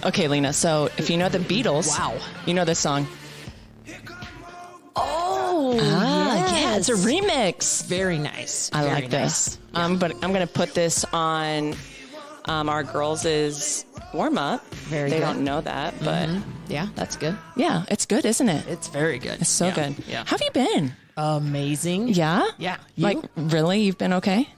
Okay, Lena. So if you know the Beatles, Wow. you know this song. Oh, Yeah, it's a remix. Very nice. I Very like this. nice. But I'm going to put this on our girls' warm up. Very They good. don't know that, but Yeah, that's good. yeah, it's good, isn't it? It's very good. It's so good. Yeah. How have you been? Amazing. Yeah? Yeah. Like, really? You've been okay?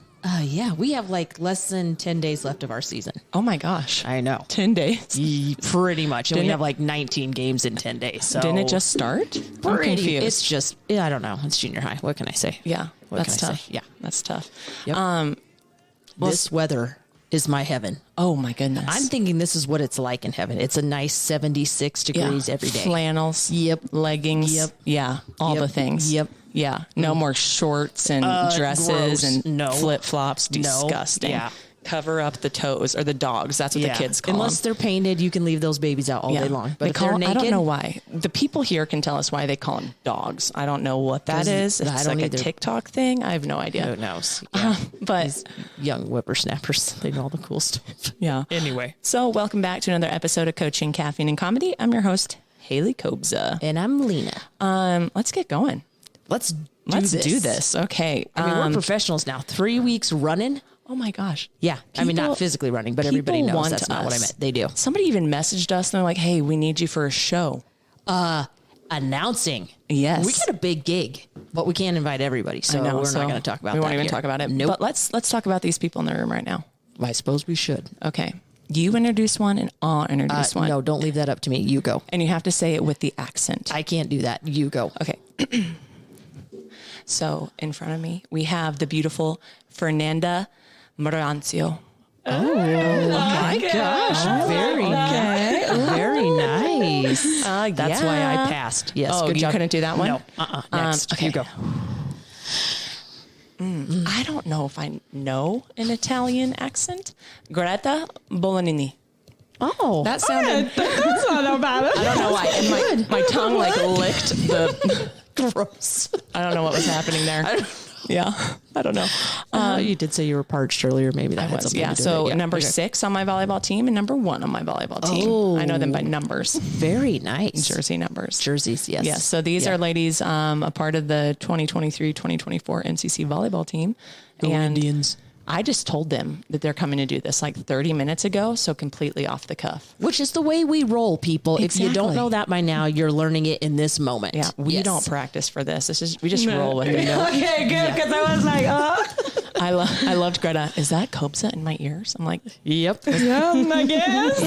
Yeah, we have like less than 10 days left of our season. Oh my gosh. I know. 10 days. Pretty much. And Didn't we it- have like 19 games in 10 days. So Didn't it just start? I'm Pretty- confused. It's just, I don't know. It's junior high. What can I say? Yeah, What that's can I tough. say? Yeah. That's tough. Yep. This weather is my heaven. Oh my goodness. I'm thinking this is what it's like in heaven. It's a nice 76 degrees every day. Flannels. Yep. Leggings. Yep. Yeah. All Yep. the things. Yep. Yeah. No more shorts and dresses gross. and No. flip-flops. No. Disgusting. Yeah. Cover up the toes or the dogs. That's what the kids call Unless them. they're painted, you can leave those babies out all day long. But they if call, they're naked, I don't know why. The people here can tell us why they call them dogs. I don't know what that 'Cause is. If I it's don't like either. a TikTok thing. I have no idea. Who knows? Yeah. But Young whippersnappers, they know all the cool stuff. yeah. Anyway. So welcome back to another episode of Coaching Caffeine and Comedy. I'm your host, Hayley Kobza. And I'm Lena. Let's get going. Let's do this. Okay. I mean, we're professionals now. 3 weeks running. Oh my gosh. Yeah. I mean, People- not physically running, but everybody people knows want that's not what I us. meant. They do. Somebody even messaged us and they're like, hey, we need you for a show. Announcing. Yes. We got a big gig, but we can't invite everybody. So I know, we're so not going to talk about we that. won't even here. talk about it. Nope. But let's talk about these people in the room right now. I suppose we should. Okay. You introduce one and I'll introduce one. No, don't leave that up to me. You go. And you have to say it with the accent. I can't do that. You go. Okay. So in front of me, we have the beautiful Fernanda Merancio. Oh my gosh. Very nice. Very nice. That's why I passed. Yes. Oh, good you job. couldn't do that one? No. Next. Okay. You go. I don't know if I know an Italian accent. Greta Bolognini. Oh. That sounded... That's not bad. I don't know why. And my tongue like licked the... gross. I don't know what was happening there. Yeah. I don't know. You did say you were parched earlier. Maybe that had something Yeah. to do So with it. number 6 on my volleyball team and number 1 on my volleyball team. I know them by numbers. Very nice. Jersey numbers. Jerseys, yes. Yes. So these are ladies, a part of the 2023-2024 MCC volleyball team. And Indians. I just told them that they're coming to do this like 30 minutes ago. So completely off the cuff. Which is the way we roll, people. If you don't Exactly. know that by now, you're learning it in this moment. Yeah. We Yes. don't practice for this. We just roll with it. Okay, good. Because I was like, I loved Greta. Is that Kobza in my ears? I'm like, Yep. yeah, I guess.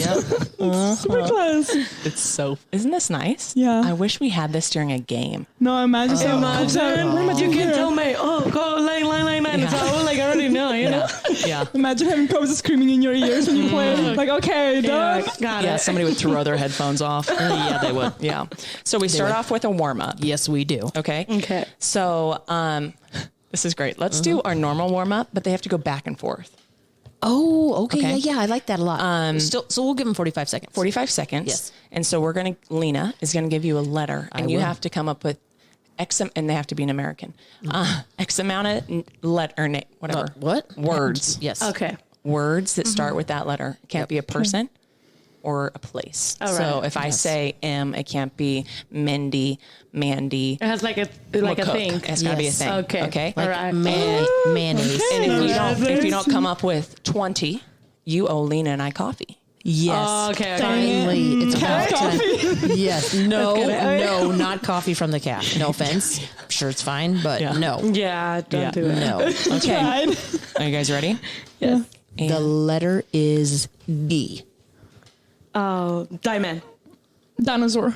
Super close. it's so, isn't this nice? Yeah. I wish we had this during a game. No, imagine so much. You can tell me, Go line. Yeah. So I was like, I already know, you know? Yeah. Imagine having Kobe screaming in your ears when you play. Like, okay, done. Got Yeah, it. somebody would throw their headphones off. Yeah, they would. Yeah. So we start off with a warm up. Yes, we do. Okay. Okay. So this is great. Let's do our normal warm up, but they have to go back and forth. Oh, okay. Okay. Yeah, I like that a lot. So we'll give them 45 seconds. 45 seconds. Yes. And so Lena is going to give you a letter and you will. have to come up with and they have to be an American. X amount of whatever. What? Words. Yes. Okay. Words that start with that letter. It can't be a person or a place. All So right. if I say M, it can't be Mindy, Mandy. It has like a McCook. thing. It's got to be a Yes. thing. Okay. Okay. All right. Mayonnaise. And Okay. if you don't come up with 20, you owe Lena and I coffee. Yes. Okay. Finally, it's about time. Yes. No, That's no, not coffee from the calf. No offense. I'm sure it's fine, but Yeah. no. Yeah, don't do it. No. Okay. Tried. Are you guys ready? Yeah. The letter is D. Oh, diamond. Dinosaur.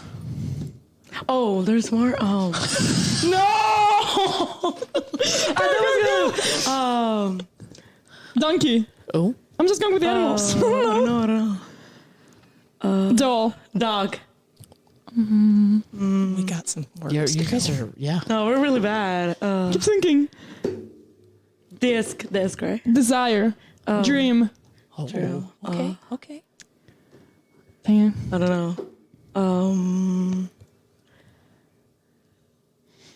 Oh, there's more. Oh. No! I thought it was good. Donkey. Oh. I'm just going with the animals. I don't know. Doll. Dog. We got some words. You guys are, yeah. No, we're really bad. Keep thinking. Disc, right? Desire. Dream. Oh. True. Okay. Dang it. I don't know.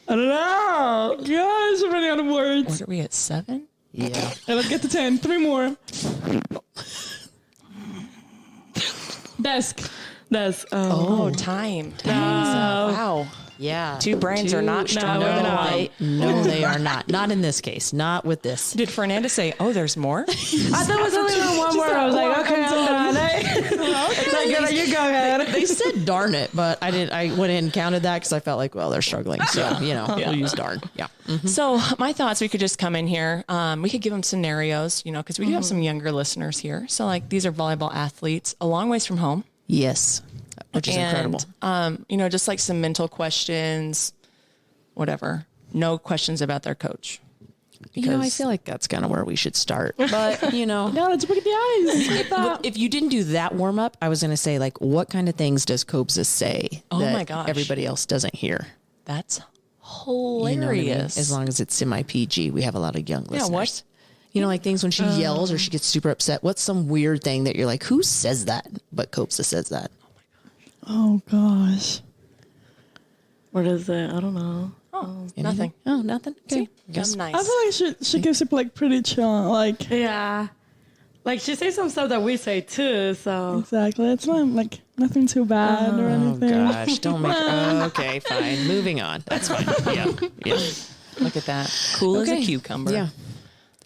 I don't know. Gosh, I'm running out of words. What are we at 7? Yeah. Okay, let's get to 10. 3 more. Desk. That's Time. Wow. Yeah. Two brains are not stronger than one. No, they are not. Not in this case. Not with this. Did Fernanda say, "Oh, there's more"? I thought it was only one word. I was like, okay, I'm done. You go ahead. They said darn it, but I didn't. I went in and counted that because I felt like, well, they're struggling. So, we'll use darn. Yeah. Mm-hmm. So my thoughts, we could just come in here. We could give them scenarios, because we do have some younger listeners here. So like these are volleyball athletes a long ways from home. Yes. Which is incredible. Just like some mental questions, whatever. No questions about their coach. I feel like that's kind of where we should start. But, Yeah, let's look at the eyes. if you didn't do that warm up, I was going to say, like, what kind of things does Kobza say that my gosh. everybody else doesn't hear? That's You know what I mean? hilarious. As long as it's semi-PG, we have a lot of young listeners. what? Like things when she yells or she gets super upset. What's some weird thing that you're like, who says that? But Kobza says that. Oh gosh. What is it? I don't know. Nothing. Oh, nothing. Okay. That's nice. I feel like she keeps it like pretty chill. Like Yeah. Like she says some stuff that we say too. So exactly. It's not like nothing too bad or Oh anything. gosh, don't make. Okay, fine. Moving on. That's fine. Yeah. Look at that. Cool as a Okay. cucumber. Yeah.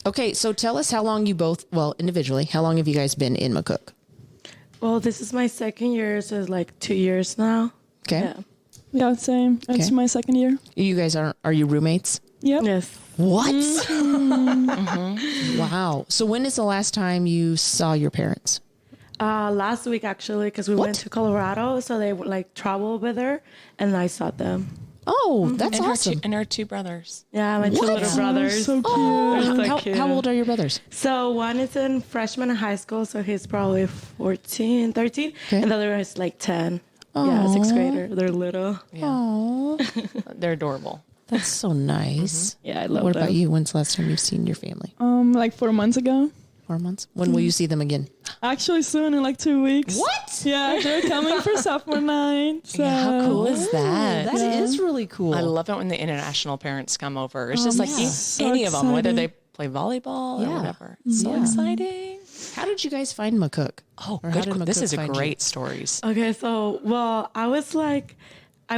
Okay, so tell us how long you both, individually, how long have you guys been in McCook? well, this is my second year, so it's like 2 years now. Okay. Yeah. Yeah, same. It's Okay. my second year. You guys are you roommates? Yep. Yes. What? Wow. So when is the last time you saw your parents? Last week actually, because we went to Colorado, so they would like travel with her, and I saw them. Oh, that's And awesome. her two brothers. Yeah, my two What? little brothers. So cute. They're so cute. How old are your brothers? So one is in freshman in high school, so he's probably 14, 13. Okay. And the other is like 10. Yeah, sixth grader. They're little. Oh, They're adorable. that's so nice. Yeah, I love What them. about you? When's the last time you've seen your family? Like 4 months ago. 4 months? When will you see them again? Actually, soon in like 2 weeks. What? Yeah, they're coming for sophomore night. So. Yeah, how cool is that? That is really cool. I love it when the international parents come over. It's just like so any of them, whether exciting. they play volleyball or Yeah. whatever. It's so Yeah. exciting. How did you guys find McCook? Oh, Or how did good. This McCook is a find great stories. Okay, so, well, I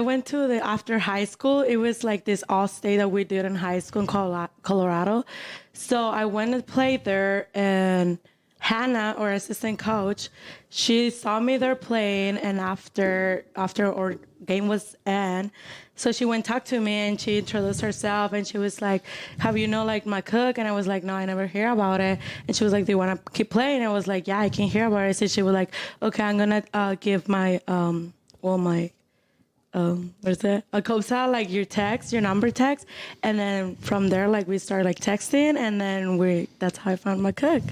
went to after high school, it was like this all-state that we did in high school in Colorado. So I went to play there, and Hannah, our assistant coach, she saw me there playing, and after our game was end, so she went talk to me and she introduced herself, and she was like, "Have you know like McCook?" And I was like, "No, I never hear about it." And she was like, "Do you want to keep playing?" And I was like, "Yeah, I can hear about it." So she was like, "Okay, I'm gonna give my what is it? A Kobza, like your number text, and then from there, like we started like texting, and then that's how I found McCook.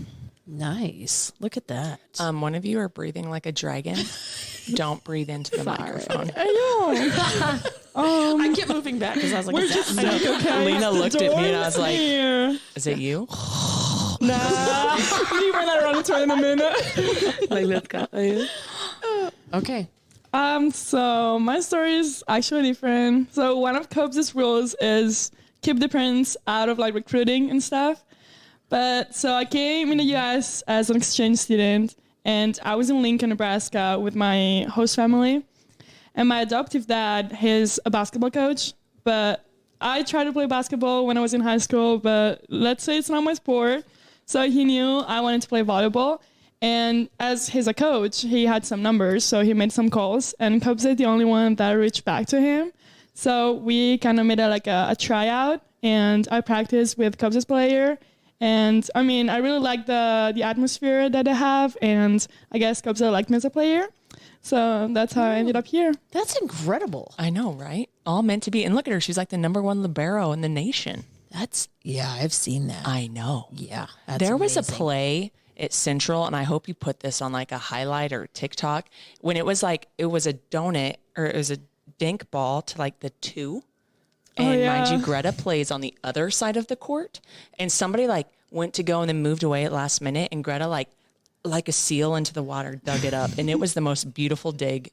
Nice. Look at that. One of you are breathing like a dragon. Don't breathe into the microphone. I kept moving back because I was like, We're just okay. Lena looked at me and I was like, Here. "Is it you?" Nah. We run around into it in a minute. Like let's go. okay. So my story is actually different. So one of Kobza's rules is keep the parents out of like recruiting and stuff. But so I came in the US as an exchange student, and I was in Lincoln, Nebraska with my host family. And my adoptive dad, he's a basketball coach, but I tried to play basketball when I was in high school, but let's say it's not my sport. So he knew I wanted to play volleyball. And as he's a coach, he had some numbers, so he made some calls, and Kobza is the only one that reached back to him. So we kind of made a tryout, and I practiced with Kobza's player. And I mean, I really like the atmosphere that they have, and I guess Kobza liked me as a player. So that's how I ended up here. That's incredible. I know, right? All meant to be. And look at her; she's like the #1 libero in the nation. I've seen that. I know. Yeah. That's There was a amazing. play at Central, and I hope you put this on like a highlight or TikTok, when it was like, it was a donut, or it was a dink ball to like the 2. And mind you, Greta plays on the other side of the court, and somebody like went to go and then moved away at last minute, and Greta like a seal into the water dug it up, and it was the most beautiful dig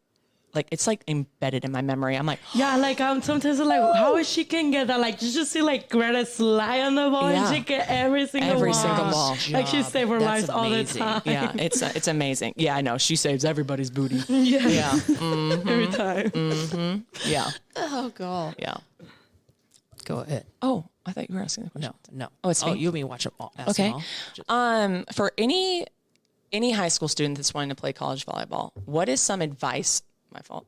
like, it's like embedded in my memory. I'm like, yeah, like sometimes I'm like, how is she can get that? Like, you just see like Greta slide on the ball and she get every single ball. Like she saved her lives all the time. Yeah, it's amazing. Yeah, I know. She saves everybody's booty. Yeah. Every time. Yeah. Oh, God. Yeah. Go ahead. Oh, I thought you were asking the question. No. Oh, it's me. Oh, you mean watch them all. Okay. For any high school student that's wanting to play college volleyball, what is some advice? My fault.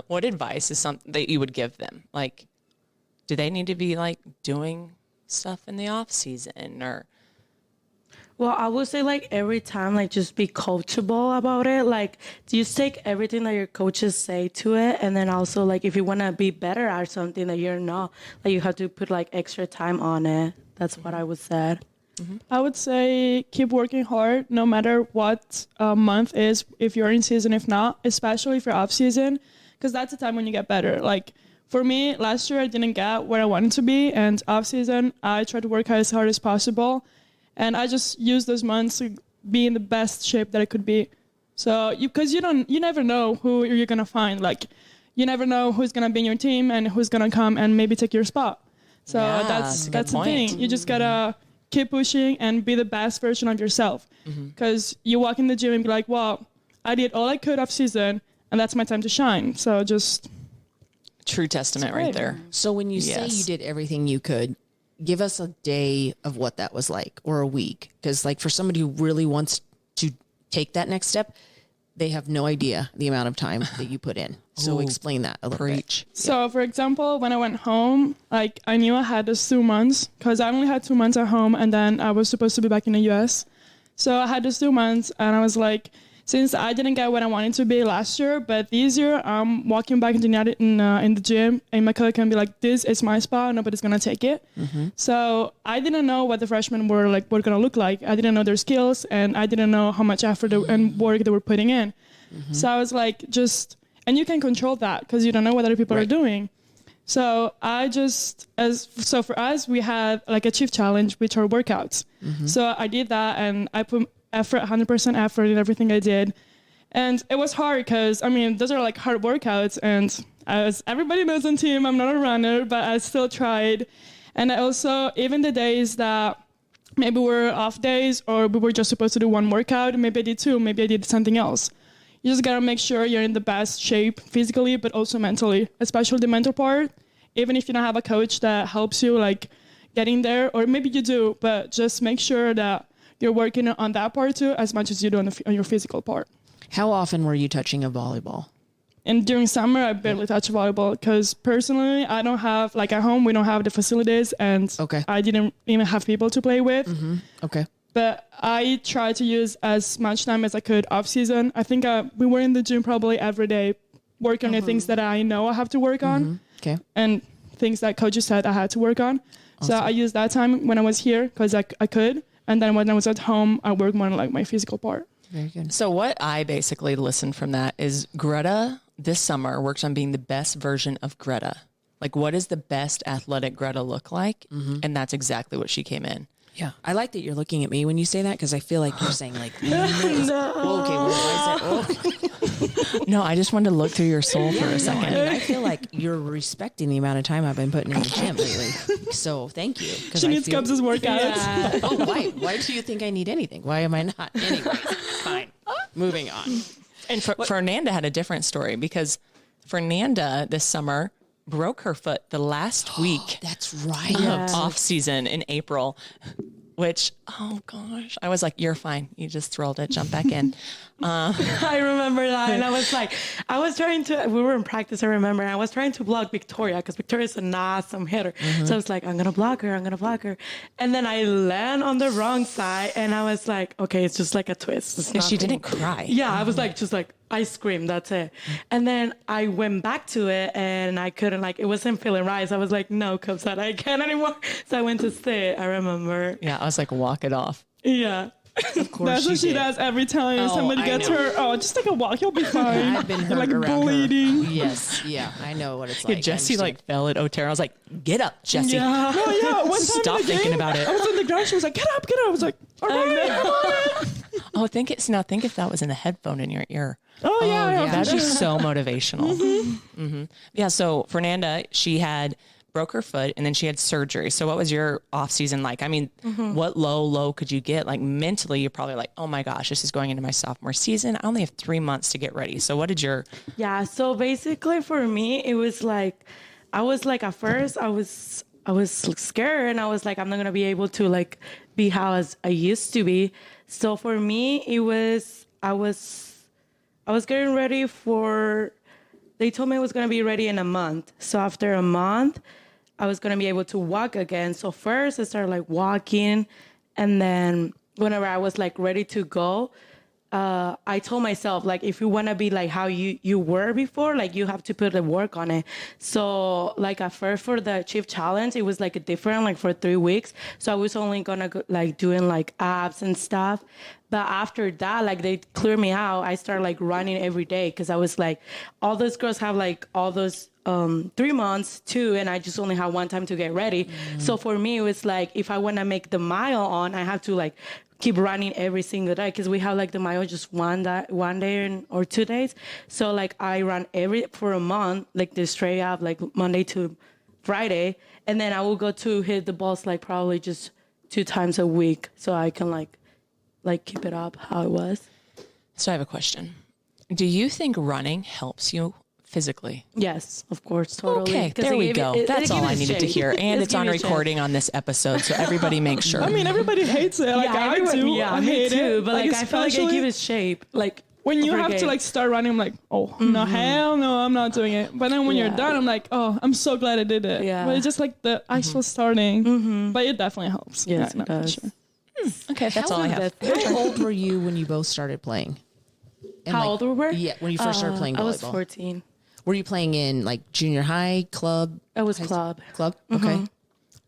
What advice is something that you would give them? Like, do they need to be like doing stuff in the off season or? Well, I would say like every time, like just be coachable about it. Like just take everything that your coaches say to it. And then also like if you want to be better at something that you're not, like you have to put like extra time on it. That's what I would say. I would say keep working hard no matter what month is, if you're in season, if not, especially if you're off season, because that's the time when you get better. Like for me, last year I didn't get where I wanted to be, and off season I tried to work as hard as possible. And I just used those months to be in the best shape that I could be. So, because you never know who you're going to find. Like, you never know who's going to be in your team and who's going to come and maybe take your spot. So that's the thing. You just got to keep pushing and be the best version of yourself. Because you walk in the gym and be like, well, I did all I could off season and that's my time to shine. So just... True testament right there. So when you say you did everything you could, give us a day of what that was like or a week. Because like for somebody who really wants to take that next step, they have no idea the amount of time that you put in. So explain that a little bit. So for example, when I went home, like I knew I had those 2 months because I only had 2 months at home and then I was supposed to be back in the US. So I had those 2 months and I was like, since I didn't get what I wanted to be last year, but this year I'm walking back in the gym and my coach can be like, this is my spot, nobody's going to take it. So I didn't know what the freshmen were going to look like. I didn't know their skills and I didn't know how much effort and work they were putting in. So I was like, and you can control that because you don't know what other people are doing. So for us, we had like a chief challenge, which are workouts. So I did that and I put 100% effort in everything I did. And it was hard because, I mean, those are like hard workouts. And everybody knows on team, I'm not a runner, but I still tried. And I also, even the days that maybe were off days or we were just supposed to do one workout, maybe I did two, maybe I did something else. You just got to make sure you're in the best shape physically, but also mentally, especially the mental part. Even if you don't have a coach that helps you like getting there, or maybe you do, but just make sure that you're working on that part too, as much as you do on your physical part. How often were you touching a volleyball? And during summer, I barely touch volleyball because personally, I don't have, like at home, we don't have the facilities and I didn't even have people to play with. Okay. But I tried to use as much time as I could off season. I think we were in the gym probably every day, working on the things that I know I have to work on. Okay. And things that coaches said I had to work on. Awesome. So I used that time when I was here because I could. And then when I was at home, I worked more on like my physical part. Very good. So what I basically listened from that is Greta this summer worked on being the best version of Greta. Like, what does the best athletic Greta look like? And that's exactly what she came in. Yeah. I like that you're looking at me when you say that because I feel like you're saying like, well, okay, well, why is that? No, I just wanted to look through your soul for a second. I mean, I feel like you're respecting the amount of time I've been putting in the gym lately. So thank you. She needs Cubs' workouts. Yeah. Oh, why? Why do you think I need anything? Why am I not? Anyway, fine. Moving on. And Fernanda had a different story because Fernanda this summer broke her foot the last week. That's right. Off season in April, which, oh gosh, I was like, you're fine. You just thrilled it. Jump back in. I remember that. And I was like, we were in practice, I remember. And I was trying to block Victoria because Victoria's an awesome hitter. So I was like, I'm going to block her. And then I land on the wrong side. And I was like, okay, it's just like a twist. And she didn't cry. Yeah, I was like, I screamed, that's it. And then I went back to it and I couldn't, it wasn't feeling right. So I was like, no, Cubs, I can't anymore. So I went to sit, I remember. Yeah, I was like, walk it off. Yeah. Of course that's what she does every time somebody gets her. Oh, just take a walk, you'll be fine. I've been hurt like around bleeding. Her. Yes, yeah, I know what it's like. Yeah, Jessie fell at Otero. I was like, get up, Jessie. Yeah. No, yeah. One time Stop in the thinking game, about it. I was on the ground. She was like, get up. I was like, all right. think if that was in a headphone in your ear. Oh yeah. That'd be so motivational. Mm-hmm. Yeah. So Fernanda, she broke her foot and then she had surgery. So what was your off season like? I mean, what low could you get? Like mentally, you're probably like, oh my gosh, this is going into my sophomore season. I only have 3 months to get ready. So what did your... Yeah. So basically for me, it was like, I was like, at first I was scared and I was like, I'm not going to be able to like be how I used to be. So for me, it was, I was getting ready they told me I was going to be ready in a month. So after a month, I was going to be able to walk again. So first I started like walking. And then whenever I was like ready to go, I told myself, like, if you want to be like how you were before, like you have to put the work on it. So like at first for the Chief Challenge, it was like a different, like for 3 weeks. So I was only going to like doing like abs and stuff. But after that, like they cleared me out. I started like running every day because I was like, all those girls have like all those 3 months too, and I just only have one time to get ready. So for me, it was like, if I want to make the mile on, I have to like keep running every single day because we have like the mile just one day or 2 days. So like I run for a month, like the straight up, like Monday to Friday, and then I will go to hit the balls like probably just 2 times a week, so I can like keep it up how it was. So I have a question. Do you think running helps you physically? Yes, of course, totally. Okay, there we go. That's all I needed to hear. And it's on recording on this episode, so everybody make sure. I mean, everybody hates it. Like I do. Yeah, I me hate too. it. But like I feel like it gives shape. Like when you have to like start running, I'm like, oh no, hell no, I'm not doing it. But then when you're done, I'm like, oh, I'm so glad I did it. Yeah. But it's just like the actual starting. But it definitely helps. Yes, yeah, it does. For sure. Okay, that's all I have. How old were you when you both started playing? And How old we were? Yeah, when you first started playing volleyball. I was 14. Were you playing in like junior high, club? I was club. Club? Okay.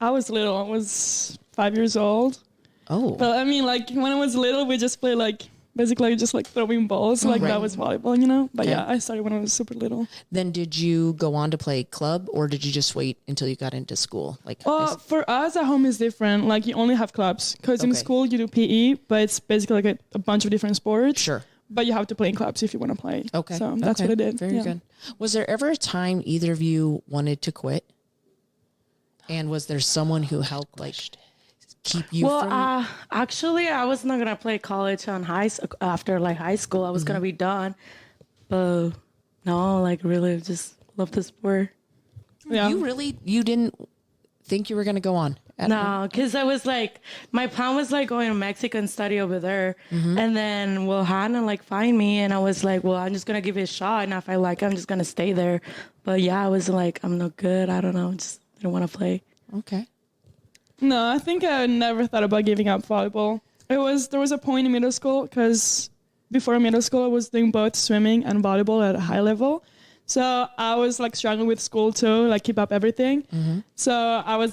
I was little. I was 5 years old. Oh. But I mean, like when I was little, we just played like basically just like throwing balls. Like that was volleyball, you know? But yeah, I started when I was super little. Then did you go on to play club or did you just wait until you got into school? Like, well, for us at home is different. Like you only have clubs because in school you do PE, but it's basically like a bunch of different sports. Sure. But you have to play in clubs if you want to play. Okay. So that's what I did. Very good. Was there ever a time either of you wanted to quit? And was there someone who helped like keep you from... actually, I was not going to play college after like high school. I was going to be done. But no, like really just love the sport. Yeah. You didn't think you were going to go on? No, because I was like, my plan was like going to Mexico and study over there. And then Hannah like find me and I was like, well, I'm just going to give it a shot. And if I like, I'm just going to stay there. But yeah, I was like, I'm not good. I don't know. Just didn't want to play. Okay. No, I think I never thought about giving up volleyball. There was a point in middle school because before middle school, I was doing both swimming and volleyball at a high level. So I was like struggling with school too, like keep up everything. So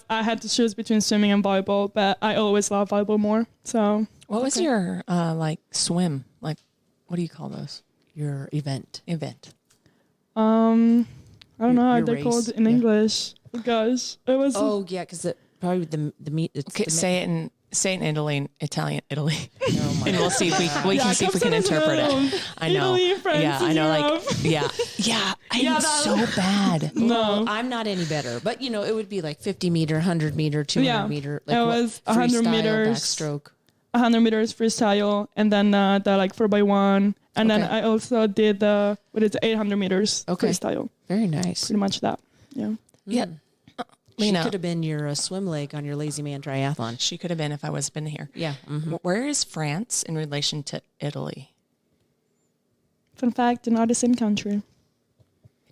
I had to choose between swimming and volleyball, but I always loved volleyball more. So what was your like swim? Like what do you call those? Your event. I don't know how they're called in English. Gosh, it was. Oh yeah, because probably the meat. Okay, say it in Italian, Italy. Oh my and we'll see if we can see if we can interpret it. I know. Italy, France, yeah, I know. Europe. Like I'm so bad. No, I'm not any better. But you know, it would be like 50 meter, 100 meter, 200 meter. Like it was 100 meters, backstroke, 100 meters freestyle, and then the like 4x1, and then I also did the 800 meters freestyle. Very nice. Pretty much that. Yeah. Yeah. Lena. She could have been your swim leg on your lazy man triathlon. She could have been if I was been here. Yeah. Where is France in relation to Italy? Fun fact, not the same country.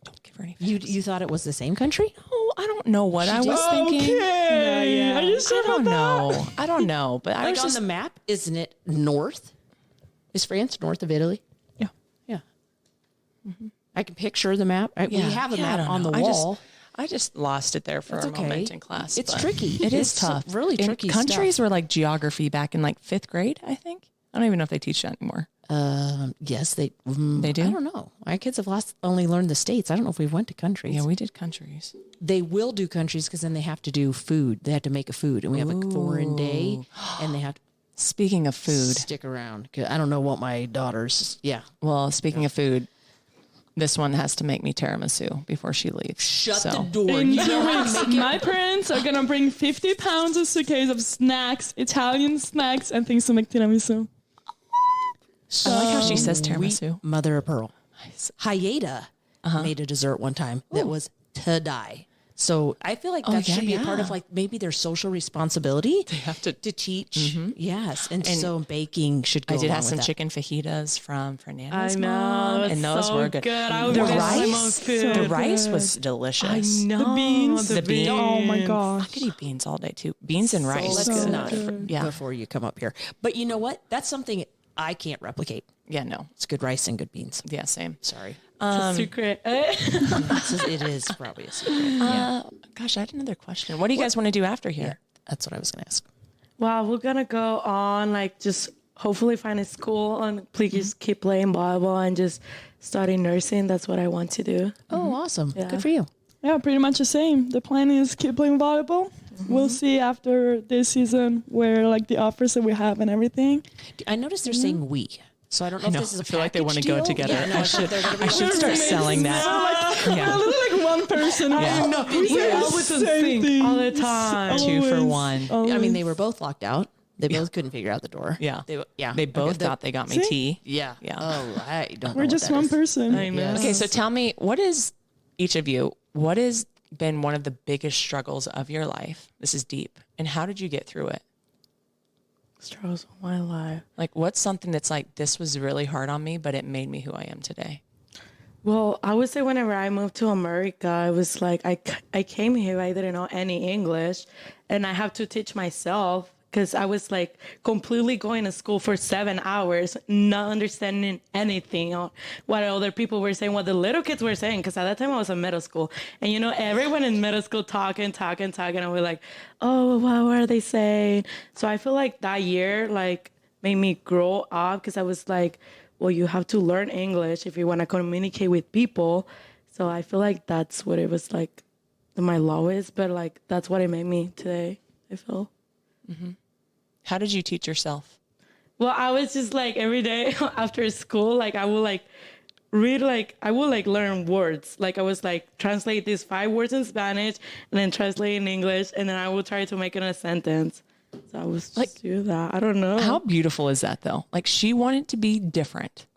Don't give her any. You thought it was the same country? Oh, I don't know what I was thinking. Okay. Are you sure I don't know. I don't know. But I Like was on just the map, isn't it north? Is France north of Italy? Yeah. Yeah. I can picture the map. We have a map on the wall. I just lost it there for a moment in class. It's tricky. It is tough. Really tricky Countries stuff. were like geography back in like 5th grade, I think. I don't even know if they teach that anymore. Yes, they do. I don't know. My kids have only learned the states. I don't know if we went to countries. Yeah, we did countries. They will do countries because then they have to do food. They have to make a food, and we have a foreign day, and they have Speaking of food, stick around. 'Cause I don't know what my daughter's. Yeah. well, speaking of food, this one has to make me tiramisu before she leaves. Shut the door. In You 2 know how to weeks, make it? my parents are gonna bring 50 pounds of suitcase of snacks, Italian snacks, and things to make tiramisu. I like how she says tiramisu. Sweet mother of pearl. Hayata made a dessert one time that was to die. So I feel like that should be a part of like maybe their social responsibility. They have to teach. Yes. And so baking should go I did along have some with that. chicken fajitas from Fernanda's I know, mom, and those so were good. I would The miss my rice, mom's food. the rice was delicious. I know. The beans. The beans. Oh my I gosh. could eat beans all day too. Beans and rice. Let's So not good. Yeah. before you come up here. But you know what? That's something I can't replicate. Yeah, no. It's good rice and good beans. Yeah, same. Sorry. It's a secret. It is probably a secret. Gosh, I had another question. What do you guys want to do after here? That's what I was going to ask. Well, we're gonna go on like just hopefully find a school and please keep playing volleyball and just study nursing. That's what I want to do. Oh, awesome. Yeah. Good for you. Yeah, pretty much the same. The plan is keep playing volleyball. We'll see after this season where like the offers that we have and everything. I noticed they're saying we. So I don't know if this is a I feel like they want to package go deal. together. Yeah, no, I should start selling that. Yeah. We're like one person. Yeah. No, We say the always in same sync thing. all the time. 2 for Always. 1. I mean, they were both locked out. They both couldn't figure out the door. Yeah. They both thought they got me See? tea. Yeah. Yeah. Oh, I don't know. We're what just that one is. person. I know. Yes. Okay, so tell me, what is each of you, what has been one of the biggest struggles of your life? This is deep. And how did you get through it? Struggles of my life. Like, what's something that's like, this was really hard on me, but it made me who I am today? Well, I would say whenever I moved to America, I was like, I came here, I didn't know any English, and I have to teach myself because I was like completely going to school for 7 hours, not understanding anything on what other people were saying, what the little kids were saying, because at that time I was in middle school. And, you know, everyone in middle school talking, and we're like, oh, what are they saying? So I feel like that year, like, made me grow up because I was like, well, you have to learn English if you want to communicate with people. So I feel like that's what it was like, my lowest, but like that's what it made me today, I feel. How did you teach yourself? Well, I was just like every day after school, like I would like read, like I would like learn words. Like I was like translate these 5 words in Spanish and then translate in English, and then I would try to make it a sentence. So I was just Like, do that. I don't know. How beautiful is that, though? Like, she wanted to be different,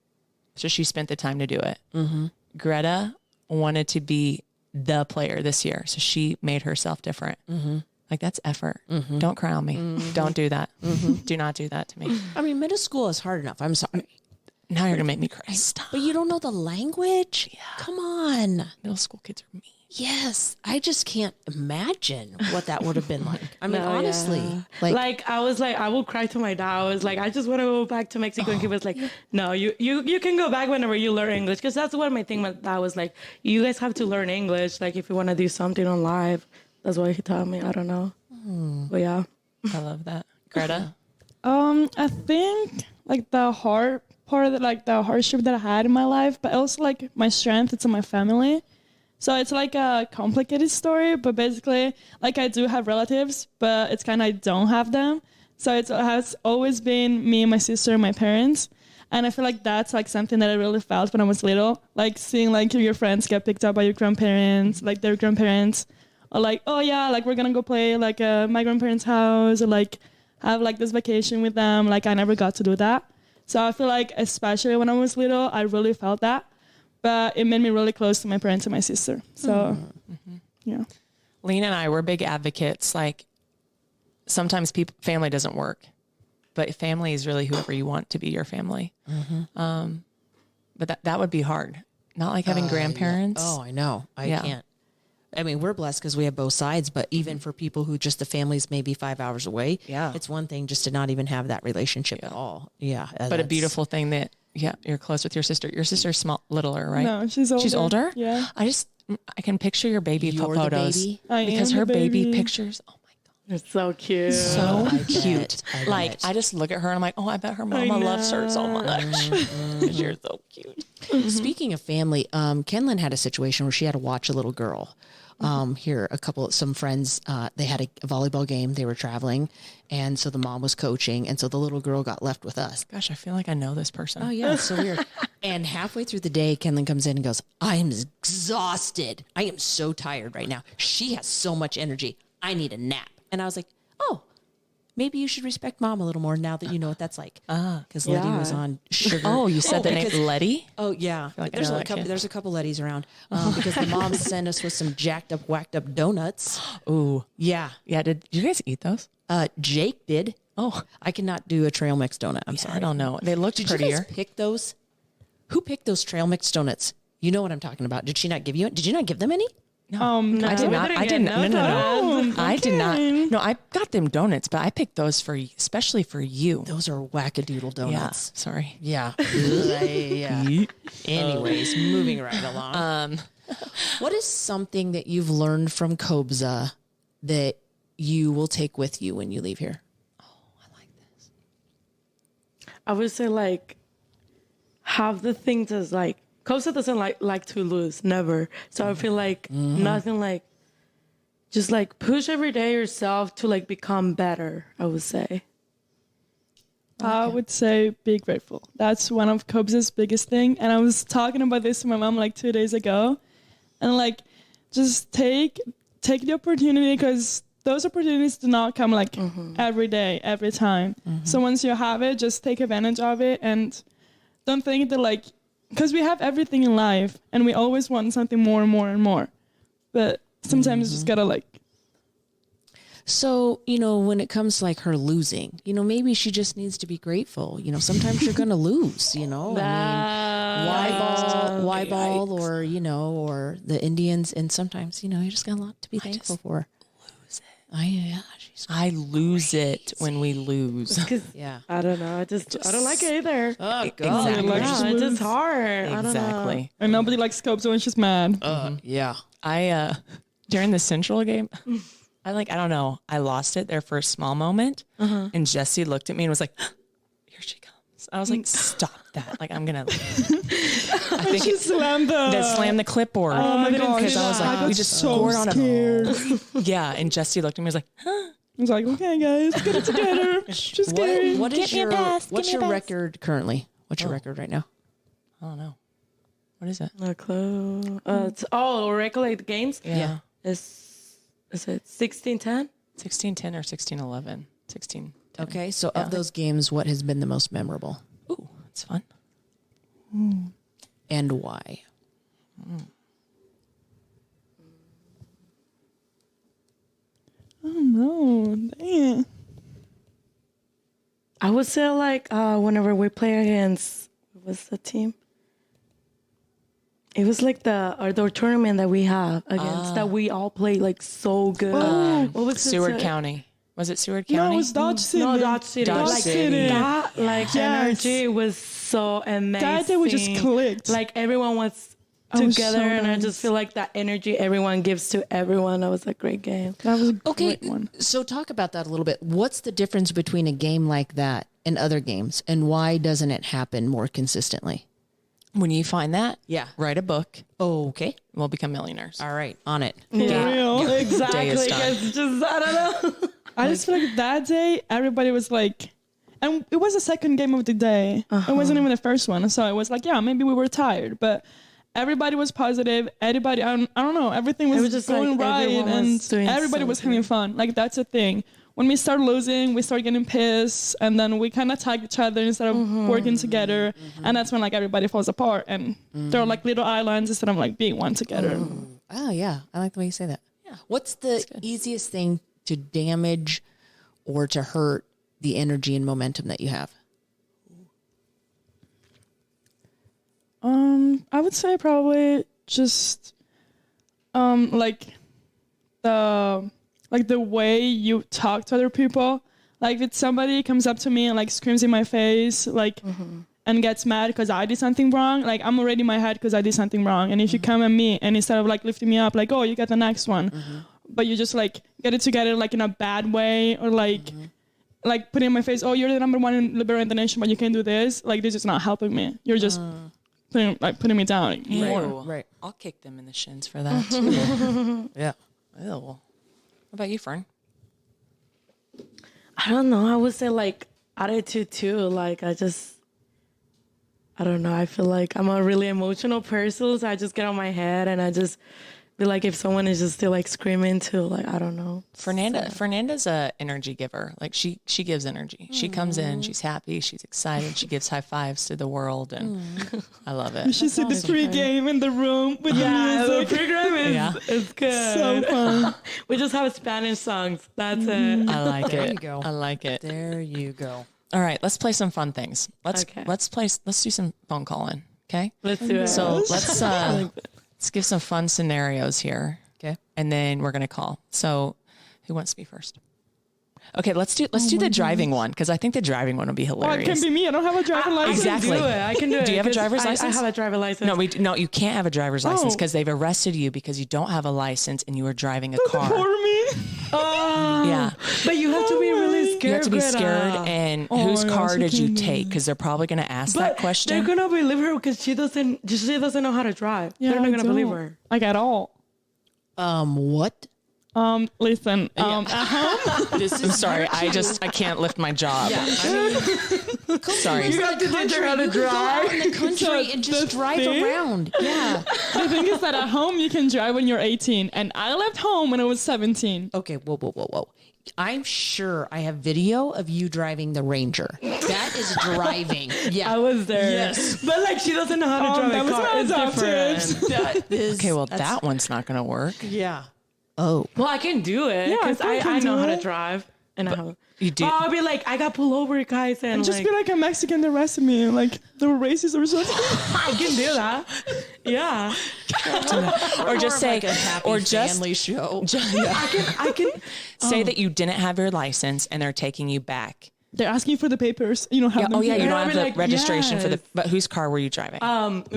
so she spent the time to do it. Greta wanted to be the player this year, so she made herself different. Like, that's effort. Don't cry on me. Don't do that. Do not do that to me. I mean, middle school is hard enough. I'm sorry. Now you're going to make me cry. Stop. But you don't know the language? Yeah. Come on. Middle school kids are mean. Yes. I just can't imagine what that would have been like. I mean, No, honestly. yeah. Like, Like I was like, I would cry to my dad. I was like, I just want to go back to Mexico. And he was like, no, you can go back whenever you learn English. Because that's what my thing with that was like, you guys have to learn English. Like if you want to do something on live. That's what he taught me. I don't know. But yeah. I love that. Greta? I think like the hard part of the, like the hardship that I had in my life, but also like my strength, it's in my family. So it's like a complicated story, but basically like I do have relatives, but it's kind of I don't have them. So it has always been me and my sister and my parents. And I feel like that's like something that I really felt when I was little, like seeing like your friends get picked up by your grandparents, like their grandparents, or like, oh yeah, like we're gonna go play like my grandparents' house, or like have like this vacation with them. Like I never got to do that. So I feel like especially when I was little, I really felt that. But it made me really close to my parents and my sister. So, yeah. Lena and I were big advocates. Like sometimes family doesn't work, but family is really whoever you want to be your family. But that would be hard. Not like having grandparents. oh, I know. I can't. I mean, we're blessed because we have both sides, but even for people who just the family's maybe 5 hours away, it's one thing just to not even have that relationship at all. Yeah. But a beautiful thing that, you're close with your sister. Your sister's littler, right? No, she's older. She's older? Yeah. I can picture your baby You're the photos. baby? I because am her the baby pictures. Oh my God. It's so cute. So I cute. bet. Like I just look at her and I'm like, oh, I bet her mama loves her so much. Because you're so cute. Speaking of family, Kenlyn had a situation where she had to watch a little girl here, some friends, they had a volleyball game. They were traveling. And so the mom was coaching. And so the little girl got left with us. Gosh, I feel like I know this person. Oh, yeah. It's so weird. And halfway through the day, Kenlyn comes in and goes, I am exhausted. I am so tired right now. She has so much energy. I need a nap. And I was like, oh, maybe you should respect mom a little more now that you know what that's like. Because Letty was on sugar. Oh, you said the name Letty? Oh, yeah. Like there's a couple Lettys around because the mom sent us with some jacked up, whacked up donuts. Ooh. Yeah. Yeah. Did you guys eat those? Jake did. Oh, I cannot do a trail mix donut. I'm sorry. I don't know. They looked Did prettier. you guys pick those? Who picked those trail mix donuts? You know what I'm talking about. Did she not give you? Did you not give them any? No, I did not. I didn't. No. I did not. No, I got them donuts, but I picked those especially for you. Those are wackadoodle donuts. Yeah, sorry. Yeah. Yeah. Anyways, moving right along. What is something that you've learned from Kobza that you will take with you when you leave here? Oh, I like this. I would say like have the things as like Kobza doesn't like to lose, never. So I feel like nothing like just like push every day yourself to like become better, I would say. I would say be grateful. That's one of Kobza's biggest thing. And I was talking about this to my mom like 2 days ago. And like just take the opportunity, because those opportunities do not come like every day, every time. So once you have it, just take advantage of it and don't think that like, because we have everything in life and we always want something more and more and more. But sometimes you just gotta like. So, when it comes to like her losing, maybe she just needs to be grateful. Sometimes you're going to lose, I mean, why ball or, or the Indians. And sometimes, you just got a lot to be thankful for. Lose it. I lose it when we lose. Yeah. I don't know. I don't like it either. Oh, God. Yeah, it's just hard. Exactly. And nobody likes Kobza when she's mad. Yeah. I during the Central game, I don't know. I lost it there for a small moment, and Jessie looked at me and was like, "Here she comes." I was like, "Stop that!" Like I'm gonna. I think She slammed slammed the clipboard. Oh my God. Because I was like, we just scored on a. Yeah, and Jessie looked at me and was like, "Huh." I was like, okay, guys, get it together. Just kidding. What's your record currently? What's your record right now? I don't know. What is it? No clue. It's recollect games. Yeah. Is it 16-10? 16-10 or 16-11? 16. Okay, so of those games, what has been the most memorable? Ooh, that's fun. And why? Oh no, dang. I would say like whenever we play against, what was the team? It was like the tournament that we have against that we all played like so good. What was Seward County. Was it Seward No, County? it was Dodge City. No, Dodge City. Dodge Like, City. That Yes. energy was so amazing. That day we just clicked. Like everyone was was together, so and I nice. just feel like that energy everyone gives to everyone. That was a great game. That was a Okay, great one. so talk about that a little bit. What's the difference between a game like that and other games, and why doesn't it happen more consistently? When you find that, Yeah. write a book. Okay. We'll become millionaires. All right. On it. For real. Exactly. Day is done. It's just I don't know. I just feel like that day, everybody was like, and it was the second game of the day. It wasn't even the first one. So it was like, yeah, maybe we were tired, but everybody was positive. Everybody, I don't know, everything was, was just going like right, everyone and was doing everybody was something. having fun. Like, that's the thing. When we start losing, we start getting pissed, and then we kind of tag each other instead of working together. And that's when like everybody falls apart, and they're like little islands instead of like being one together. Oh, yeah. I like the way you say that. Yeah. What's the easiest thing to damage or to hurt the energy and momentum that you have? I would say probably just like the way you talk to other people. Like if somebody comes up to me and like screams in my face, like and gets mad because I did something wrong, like I'm already in my head because I did something wrong. And if you come at me and instead of like lifting me up, like, oh, you get the next one, but you just like get it together like in a bad way, or like putting in my face, oh, you're the number one in liberating the nation, but you can't do this. Like this is not helping me. You're just putting me down more. Right. I'll kick them in the shins for that too. Yeah. Ew. What about you, Fern? I don't know. I would say like attitude too. Like I don't know. I feel like I'm a really emotional person, so I just get on my head and I just be like, if someone is just still like screaming to like, I don't know. Fernanda's a energy giver. Like she gives energy. She comes in, she's happy, she's excited, she gives high fives to the world, and I love it. You should see the pregame in the room with the music. The program is good. So fun. We just have Spanish songs. That's it. I like There it. you go. I like it. There you go. All right, let's play some fun things. Let's do some phone calling. Okay. Let's do it. So let's give some fun scenarios here. Okay. And then we're gonna call. So who wants to be first? Okay, let's do the driving one, because I think the driving one will be Oh, hilarious. it can be me. I don't have a driver's license. Exactly. I can do it. Do you have a 'cause driver's license? I have a driver's license. No, you can't have a driver's license Oh. because they've arrested you because you don't have a license and you were driving a car. For me. Oh, Yeah. But you have to be really scared. You have to be Greta. scared, and whose my car gosh, did I you can't do take? Because they're probably going to ask But that question. they're gonna believe her because she doesn't know how to drive. Yeah, they're not I gonna believe don't. her. Like at all. What? Listen. I'm sorry, I can't lift my jaw. Yeah. Sorry. You have to teach her how to You could go out drive. in the country and just the drive thing- around. Yeah. The thing is that at home you can drive when you're 18, and I left home when I was 17. Okay. Whoa. I'm sure I have video of you driving the Ranger. That is driving. Yeah. I was there. Yes. But like she doesn't know how to drive that a was car. my It's adopted. different. That is, Okay, well, that's- that one's not going to work. Yeah. Oh. Well, I can do it Yeah, because I can I know do how to it. drive. And I have. You do. Oh, I'll be like, I got pulled over, guys, and Just like, be like a Mexican the rest of me. Like they were racist or something. I can do that. Yeah. Or just say, like a happy or just family show. I can. say that you didn't have your license and they're taking you back. They're asking for the papers. You don't have Yeah, them. oh yeah, here. you And don't I'll have be the like, registration for the. yes. But whose car were you driving?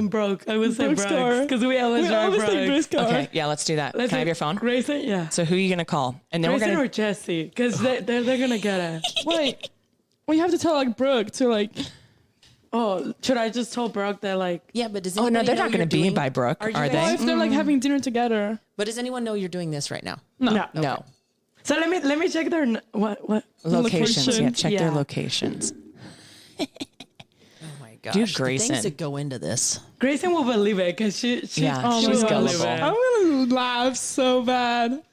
Broke. I would say Brooke's Brooks car. because we always We drive always take Brooke's Brooks. car. Okay, yeah, let's do that. Can I have your phone? Grayson, yeah. So who are you gonna call? And then Grayson we're or gonna. Jesse, because they're gonna get it. Wait. We have to tell like Brooke to like. Oh, should I just tell Brooke that like? Yeah, but does Oh no, anybody they're know not gonna you're be doing- by Brooke, Are you are guys- Well, they? if they're like having dinner together. But does anyone know you're doing this right now? No. No. So let me check their what. Locations. Yeah, Location. check their Yeah. locations. Oh my gosh. Dude, The Grayson. things that go into this. Grayson will believe it because she Yeah, she she's will believe gullible. it. I'm gonna laugh so bad.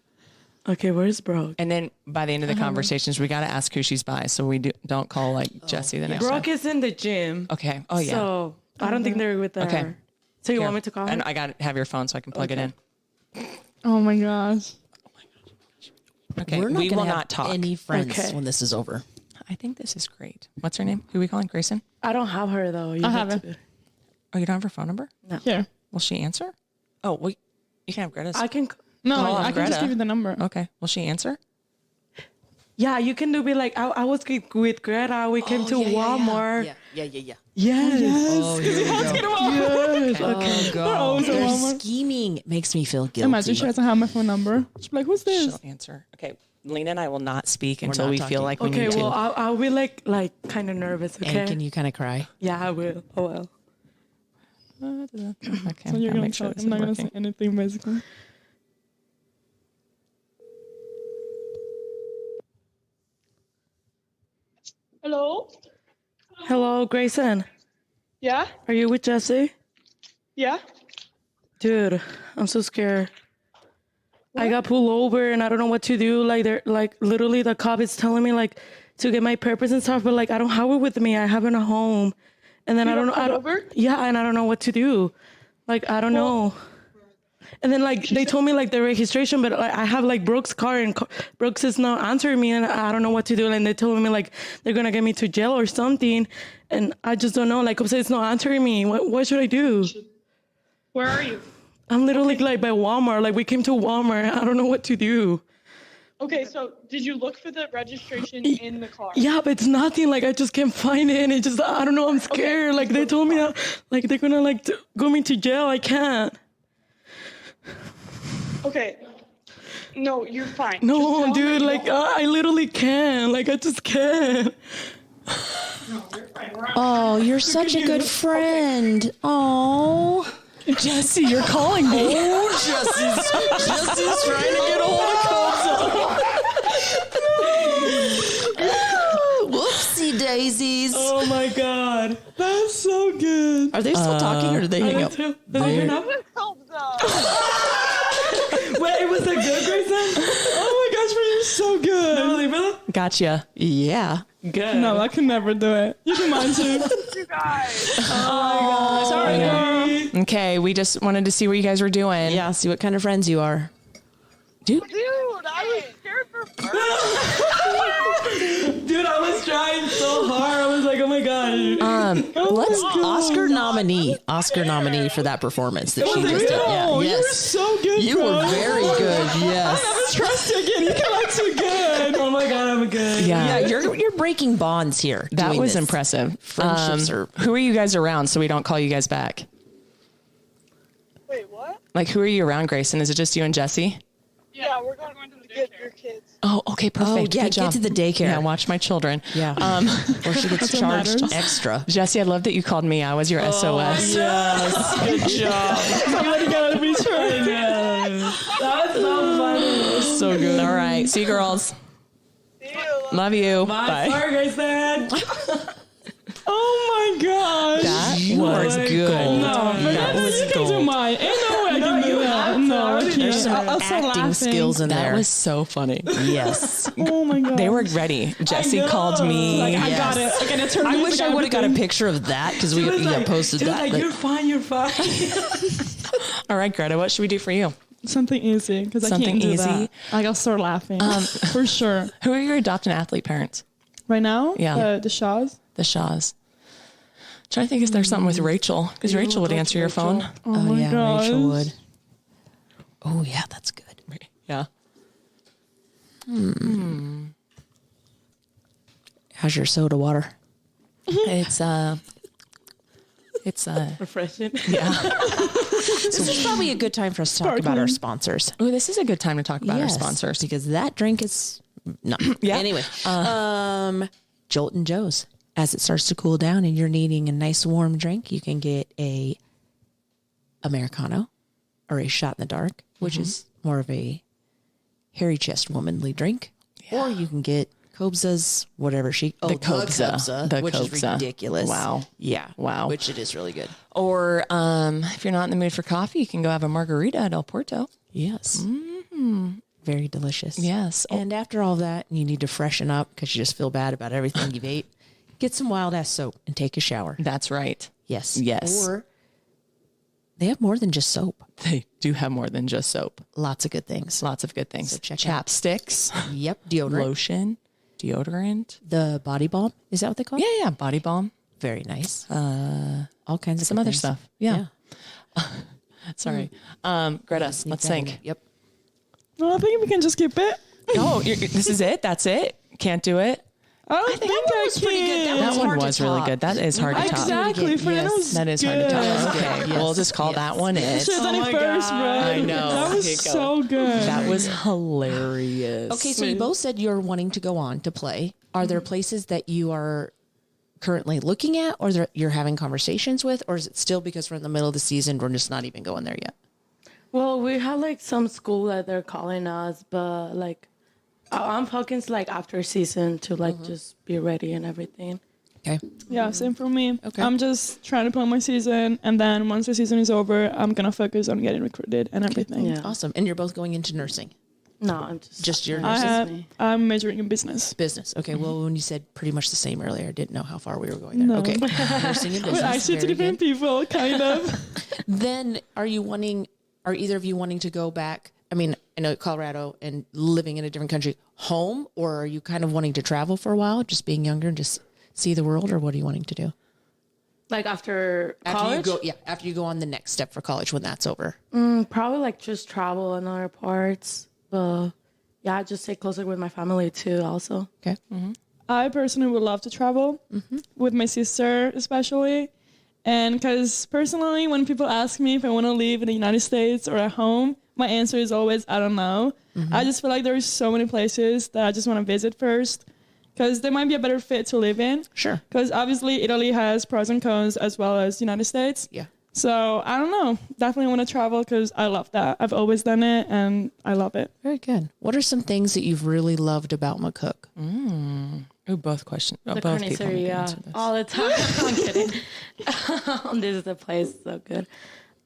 Okay, where's Brooke? And then by the end of the conversations, we got to ask who she's by, so we don't call like Jesse the next time. Brooke is in the gym. Okay. Oh yeah. So I don't think they're with her. Okay. So you Here. want me to call her? And I got to have your phone so I can plug it in. Oh my gosh. Okay. We're not We gonna will have not talk. any friends Okay. when this is over. I think this is great. What's her name? Who are we calling? Grayson? I don't have her though. You I have to- it. Oh, you don't have her phone number? Here. Will she answer? Oh, wait. You can have Greta's. I can. No, Call on I can just Greta. give you the number. Okay. Will she answer? Yeah, you can do be like I was with Greta. We came to Walmart. Yeah. Yes. Oh, here we go. Yes. Okay. Oh, God. always at Their Walmart. scheming makes me feel guilty. Imagine she doesn't have my phone number. She'll be like, who's this? She'll answer. Okay. Lena and I will not speak until not we talking. feel like we Okay. need Well, to. I'll be like kind of nervous. Okay. And can you kind of cry? Yeah, I will. I will. Okay. So you're I'll gonna make sure tell, this I'm is not gonna working. say anything basically. Hello? Hello, Grayson. Yeah? Are you with Jesse? Yeah? Dude, I'm so scared. I got pulled over and I don't know what to do. Like they're like literally the cop is telling me like to get my papers and stuff, but like I don't have it with me. I have it at home. And then I don't know. pulled over? Yeah, and I don't know what to do. Like I don't know. And then like they told me like the registration, but like, I have like Brooks' car and Brooks is not answering me, and I don't know what to do. And they told me like they're gonna get me to jail or something, and I just don't know. Like Jose is not answering me. What should I do? Where are you? I'm literally like by Walmart. Like we came to Walmart. I don't know what to do. Okay, so did you look for the registration in the car? Yeah, but it's nothing. Like I just can't find it. And it just I don't know. I'm scared. Like they told me that like they're gonna like go me to jail. I can't. Okay. No, you're fine. No, Just tell me dude. you Like don't- I literally can't. Like I just can't. Oh, you're such a good friend. Oh. Jesse, you're calling me. Oh, Jesse's trying to get a hold of Cobes. Whoopsie daisies. Oh my God. That's so good. Are they still talking or did they hang up? Did they hang up? Wait, was that good, Grayson? Oh my gosh, but you're so good. Really? Gotcha. Yeah. Good. No, I can never do it. You can mine too. You guys. Oh my God. Sorry, girl. Okay, we just wanted to see what you guys were doing. Yeah, see what kind of friends you are. Dude, I was scared for first. Dude, I was trying so hard. I was like, oh my God. Let's Oscar nominee for that performance that she just did. Yeah, You were yes. so good, You bro. were very good. I Yes. never trust you again. You come out too good. Oh my God, I'm good. Yeah, Yeah, you're breaking bonds here. that doing was this. impressive. Friendships are- Who are you guys around so we don't call you guys back? Wait, what? Like, who are you around, Grayson? Is it just you and Jesse? Yeah, we're going to get your kids. Oh, okay, perfect. Oh, yeah, Good get job. to the daycare. Yeah, watch my children. Yeah. Or she gets what charged matters. extra. Jesse, I love that you called me. I was your SOS. Yes. Good job. You already gotta be sure. That was so funny. So good. All right. See you, girls. See you. Love you. Bye. Sorry, Grayson. Oh my gosh. That You was are good. gold. No, but That you was can do gold. mine. Ain't no way I can do you that. have to. No, I There's can't. some I'll start acting laughing. skills in That there. was so funny. Yes. Oh my god. They were ready. Jesse called me. Like, I Yes. got it. I gotta turn I music wish I on would have got a everything. picture of that because we She was like, posted she was that. like, but- you're fine, you're fine. All right, Greta, what should we do for you? Something easy because I Something can't do easy? that. Like I'll start laughing for sure. Who are your adopted athlete parents? Right now, Yeah. the Shaws. The Shaws. Trying to think if there's something with Rachel, because Rachel would answer your phone. Oh, Oh, my yeah, gosh. Rachel would. Oh, yeah, that's good. Yeah. How's your soda water? It's Refreshing. This is probably a good time for us to talk about our Sparkling. sponsors. oh, this is a good time to talk about our Yes, sponsors. because that drink is no. Yeah. Anyway, Jolt and Joe's. As it starts to cool down and you're needing a nice warm drink, you can get a Americano or a shot in the dark, which is more of a hairy chest womanly drink. Or you can get Kobza's whatever she The Kobza. The which is Kobza. ridiculous. Wow. Yeah. Wow. Which it is really good. Or if you're not in the mood for coffee, you can go have a margarita at El Porto. Yes. Very delicious. Yes. And after all that, you need to freshen up because you just feel bad about everything you've ate. Get some wild ass soap and take a shower. That's right. Yes. Yes. Or they have more than just soap. They do have more than just soap. Lots of good things. Lots of good things. So check out- Chapsticks, Yep. Deodorant. lotion, deodorant. The body balm. Is that what they call it? Yeah. Body balm. Very nice. All kinds of Some good other things. stuff. Yeah. Sorry. Greta, Sneak let's that think. in. Yep. No, I think we can just keep it. Oh, this is it? That's it? Can't do it? I don't think I was pretty good. can. That one hard to was really top. good. That is hard to top. Exactly. Yes. Fernanda was That is hard to good. top. Okay. Yes. We'll just call that one it. She had done Oh it my first, bro. God. I know. That Here you was go. so good. That was hilarious. Okay, so you both said you're wanting to go on to play. Are there places that you are currently looking at or you're having conversations with? Or is it still because we're in the middle of the season, we're just not even going there yet? Well, we have like some school that they're calling us, but like I'm talking to like after season to like just be ready and everything. Okay. Yeah, same for me. Okay. I'm just trying to plan my season, and then once the season is over, I'm gonna focus on getting recruited and everything. Yeah. Awesome. And you're both going into nursing. No, I'm just Your I nursing have, me. I'm majoring in business. business. Okay. Well, when you said pretty much the same earlier, I didn't know how far we were going there. No. Okay. Nursing and We're business. actually two Very different good. people, kind of. Then are either of you wanting to go back? I mean, I know Colorado and living in a different country home, or are you kind of wanting to travel for a while, just being younger and just see the world, or what are you wanting to do? like after college. After you go on the next step for college when that's over. Probably like just travel in other parts, but yeah, just stay closer with my family too. Also, Okay. I personally would love to travel with my sister, especially. And because personally, when people ask me if I want to live in the United States or at home, my answer is always, I don't know. I just feel like there's so many places that I just want to visit first because they might be a better fit to live in. Sure. Because obviously Italy has pros and cons as well as United States. Yeah. So I don't know. Definitely want to travel because I love that. I've always done it and I love it. Very good. What are some things that you've really loved about McCook? Ooh, both questions. The Both people can carniceria answer this. all the time. I'm kidding. This is the place so good.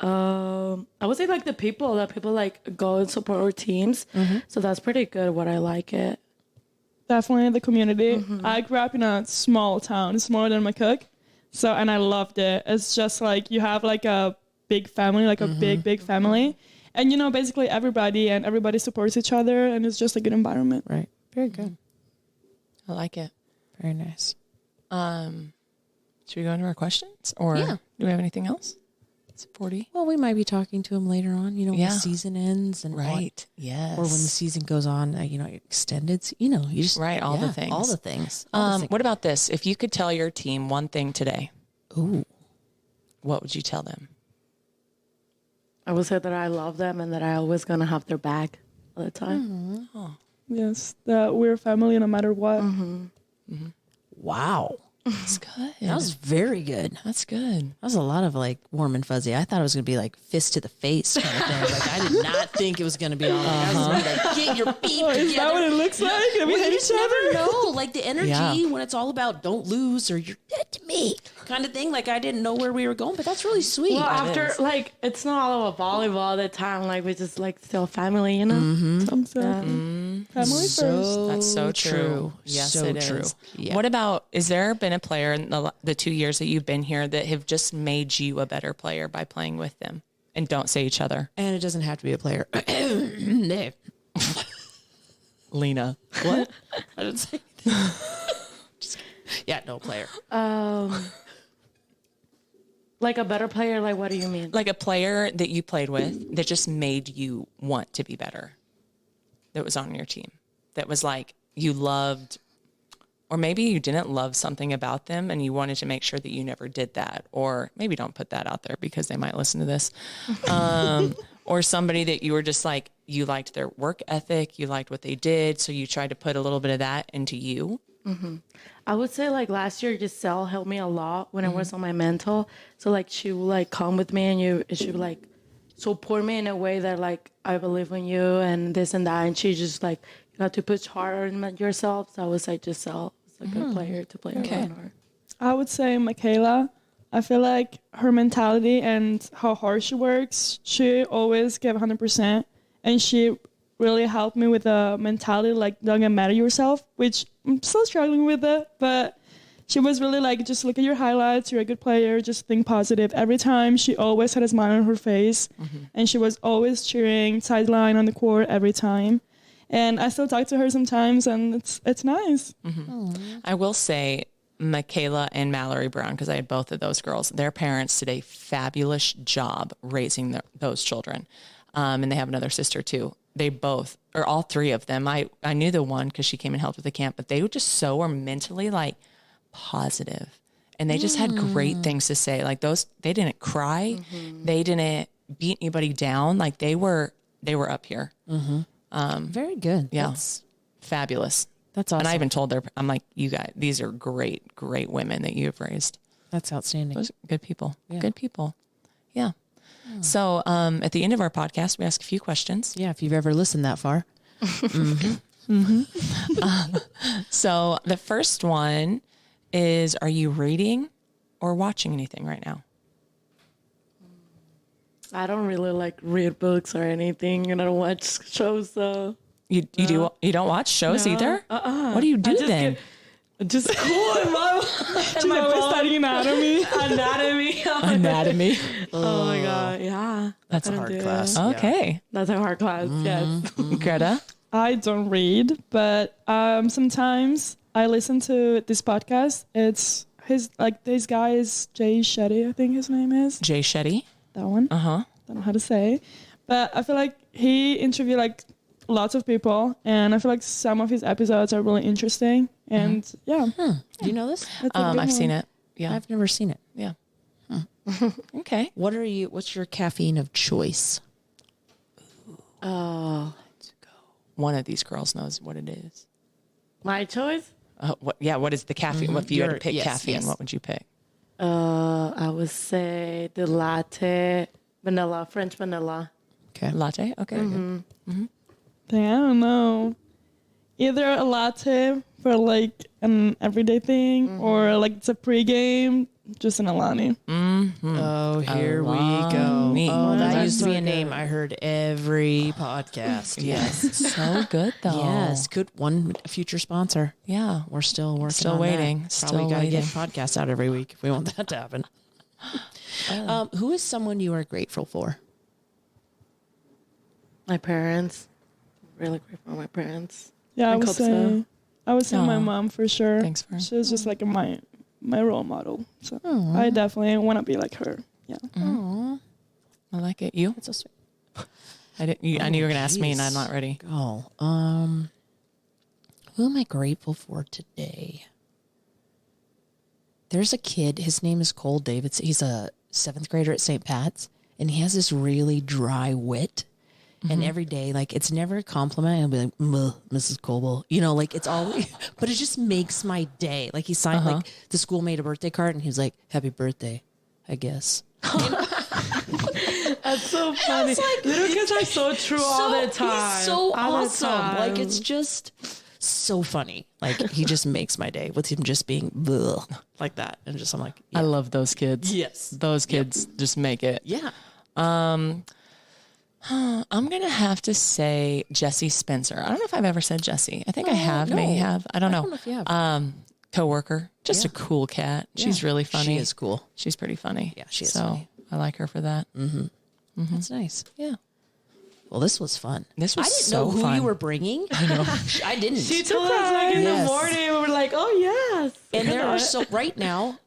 I would say like the people that people like go and support our teams. So that's pretty good. What I like it. Definitely the community. I grew up in a small town, smaller than McCook. So, and I loved it. It's just like you have like a big family, like a big family. And, you know, basically everybody supports each other and it's just a good environment. Right. Very good. I like it. Very nice. Should we go into our questions or Yeah. do we have anything else? It's 40. Well, we might be talking to him later on, you know, when Yeah. the season ends and Right. Yes. or when the season goes on, you know, extended, you know, you just Right, all the things. all the things. All the things. What about this? If you could tell your team one thing today, Ooh. what would you tell them? I would say that I love them and that I always gonna have their back all the time. Yes, that we're family no matter what. Wow. That's good. That was very good. That's good. That was a lot of like warm and fuzzy. I thought it was going to be like fist to the face kind of thing. Like I did not think it was going to be all like, I was gonna be like, get your beat together. Is that what it looks like? Have we Well, hit you each just never other? know. Like the energy Yeah. when it's all about don't lose or you're dead to me kind of thing. Like I didn't know where we were going, but that's really sweet. Well, It after is. like it's not all about volleyball all the time. Like we just like still family, you know. Family first. That's so true. Yes, so it true. is. Yeah. What about, is there been a player in the 2 years that you've been here that have just made you a better player by playing with them? And don't say each other. And it doesn't have to be a player. Lena. What? I didn't say anything. Yeah, no player. Like a better player. Like what do you mean? Like a player that you played with that just made you want to be better. That was on your team. That was like you loved, or maybe you didn't love something about them and you wanted to make sure that you never did that. Or maybe don't put that out there because they might listen to this. Or somebody that you were just like, you liked their work ethic, you liked what they did, so you tried to put a little bit of that into you. I would say like last year, Giselle helped me a lot when I was on my mental. So like she would like come with me and she would like support me in a way that like I believe in you and this and that. And she just like you have to push harder in yourself. So I would say Giselle is a good player to play around her. I would say Michaela. I feel like her mentality and how hard she works, she always gave 100%. And she really helped me with the mentality, like, don't get mad at yourself, which I'm still struggling with it. But she was really like, just look at your highlights. You're a good player. Just think positive. Every time, she always had a smile on her face. And she was always cheering, sideline on the court every time. And I still talk to her sometimes, and it's nice. I will say Michaela and Mallory Brown, because I had both of those girls, their parents did a fabulous job raising those children. And they have another sister too. They both, or all three of them, I knew the one because she came and helped with the camp, but they were just so were mentally like positive. And they just had great things to say. Like those, they didn't cry. They didn't beat anybody down. Like they were up here. Very good. Yeah. That's Fabulous. awesome. And I even told I'm like, you guys, these are great women that you have raised. That's outstanding. Those are good people. Yeah. Good people. Yeah. So at the end of our podcast, we ask a few questions. Yeah, if you've ever listened that far. So the first one is, are you reading or watching anything right now? I don't really like read books or anything, and I don't watch shows. So You don't watch shows No. either? What do you do then? just cool in my She's always studying anatomy. anatomy. Anatomy. Oh my god, yeah. That's a I hard do. class. Okay. That's a hard class. Yes. Greta? I don't read, but sometimes I listen to this podcast. It's this guy is Jay Shetty, I think his name is. Jay Shetty. That one. Uh-huh. Don't know how to say. But I feel like he interviewed like lots of people, and I feel like some of his episodes are really interesting. And yeah, Do you know this? that's a good I've one. seen it. Yeah. I've never seen it. Yeah. Okay. What's your caffeine of choice? Oh, One of these girls knows what it is. my choice. What is the caffeine? What if you had to pick yes, caffeine? yes. What would you pick? I would say the latte, vanilla, French vanilla. Okay. Latte. Okay. Dang, I don't know. Either a latte for like an everyday thing, or like it's a pregame, just an Alani. Oh, here we go. Oh, that used to be a name I heard every podcast. Yes. So good though. Yes. Good one future sponsor. Yeah. We're still working Still on waiting. That. Still Probably got to get waiting. podcasts out every week if we want that to happen. Who is someone you are grateful for? My parents. Really grateful for my parents. Yeah, I And would say my Aw. mom for sure. Thanks, Fern. She was just like my role model. So I definitely want to be like her. Yeah. I like it. You? That's so sweet. I knew you were going to ask me, and I'm not ready. Oh, who am I grateful for today? There's a kid. His name is Cole Davidson. He's a 7th grader at St. Pat's, and he has this really dry wit. And every day, like, it's never a compliment. He'll be like, Mrs. Coble. You know, like, it's always, but it just makes my day. Like, he signed, like, the school made a birthday card, and he was like, happy birthday, I guess. That's so funny. Little kids are so true all the time. He's so All the awesome. time. Like, it's just so funny. Like, he just makes my day with him just being like that. And just, I'm like, yeah. I love those kids. Yes. Those kids just make it. Yeah. I'm going to have to say Jessie Spencer. I don't know if I've ever said Jessie. I think I have, no. may have. I don't know. know if you have. Coworker. Just a cool cat. She's really funny. She is cool. She's pretty funny. Yeah, she is so funny. I like her for that. That's nice. Yeah. Well, this was fun. This was I didn't so know who fun. you were bringing. I know. I didn't. She told us like in Yes. the morning. We were like, oh yes. And there are right now,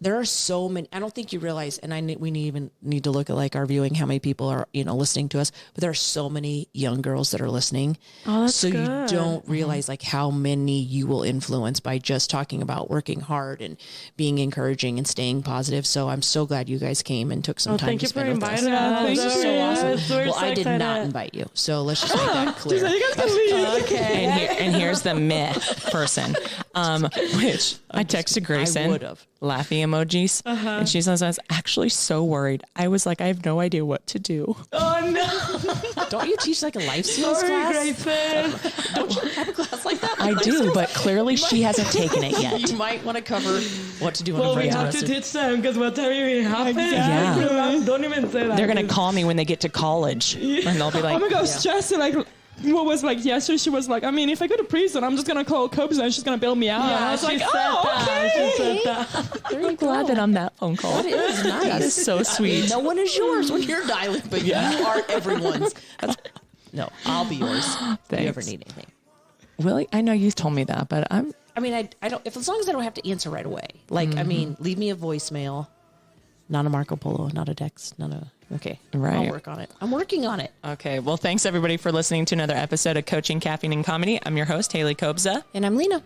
there are so many. I don't think you realize, and we even need to look at like our viewing, how many people are listening to us. But there are so many young girls that are listening. Oh, that's so you good. don't realize like how many you will influence by just talking about working hard and being encouraging and staying positive. So I'm so glad you guys came and took some time Thank to you for spend with us. inviting us. thank This is you. so awesome. Yes, we're Well, so I did not excited. invite you, so let's just make that clear. She's like, you guys can leave. Okay. And here's the myth person, which I texted Grayson, would've. laughing emojis, and she says, I was actually so worried. I was like, I have no idea what to do. Oh no. Don't you teach like a life skills Sorry, class? Grayson. Don't you have a class like that? I do, but clearly she hasn't taken it yet. You might want to cover what to do on Well, a we break. have to teach them because what time it happens. Yeah. Don't even say that. They're going to call me when they get to college, and they'll be like, Oh my god, stressing. Like, what was like yesterday? She was like, I mean, if I go to prison, I'm just gonna call Cobes and she's gonna bail me out. And I was she like, said oh, that. okay. She said that. I'm glad that I'm that phone call. That is nice. That is so sweet. No one is yours when you're dialing, but you are everyone's. No, I'll be yours. If you ever Thanks. need anything. Willie, I know you told me that, but I mean, I don't. If as long as I don't have to answer right away. Like, I mean, leave me a voicemail. Not a Marco Polo, not a text, not a. Okay, Right. I'll work on it. I'm working on it. Okay. Well, thanks everybody for listening to another episode of Coaching, Caffeine, and Comedy. I'm your host, Hayley Kobza. And I'm Lena.